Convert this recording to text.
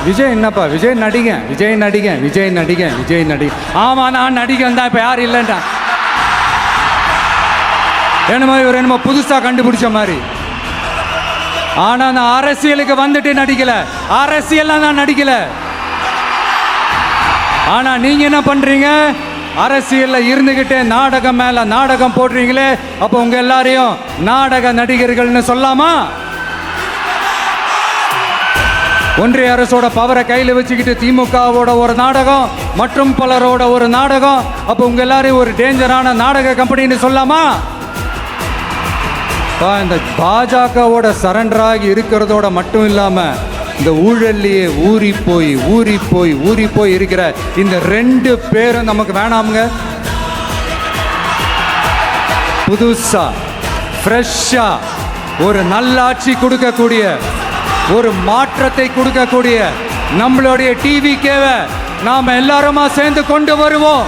விஜய் என்னப்பா விஜய் நடிகன் விஜய் நடிகன் விஜய் நடிகன் விஜய் நடிகன். ஆமாம் நான் நடிகன் தான். இப்போ யாரும் இல்லைன்டா. என்னமோ இவர் என்னமோ புதுசாக கண்டுபிடிச்ச மாதிரி. ஆனால் நான் அரசியலுக்கு வந்துட்டு நடிக்கல. அரசியல்லாம் நான் நடிக்கல. ஆனால் நீங்கள் என்ன பண்ணுறீங்க? அரசியலில் இருந்துக்கிட்டே நாடகம் மேலே நாடகம் போடுறீங்களே. அப்போ உங்கள் எல்லாரையும் நாடக நடிகர்கள்னு சொல்லாமா? ஒன்றிய அரசோட பவரை கையில் வச்சுக்கிட்டு திமுகவோட ஒரு நாடகம் மற்றும் பலரோட ஒரு நாடகம். அப்போ உங்கள் எல்லாரையும் ஒரு டேஞ்சரான நாடக கம்பெனின்னு சொல்லாமா? இந்த பாஜகவோட சரண்டராகி இருக்கிறதோட மட்டும் இல்லாமல் இந்த ஊழல்லையே ஊறி போய் இருக்கிற இந்த 2 பேரும் நமக்கு வேணாமுங்க. புதுசா ஃப்ரெஷ்ஷா ஒரு நல்லாட்சி கொடுக்கக்கூடிய, ஒரு மாற்றத்தை கொடுக்கக்கூடிய நம்மளுடைய டிவிக்கேவை நாம எல்லாருமா சேர்ந்து கொண்டு வருவோம்.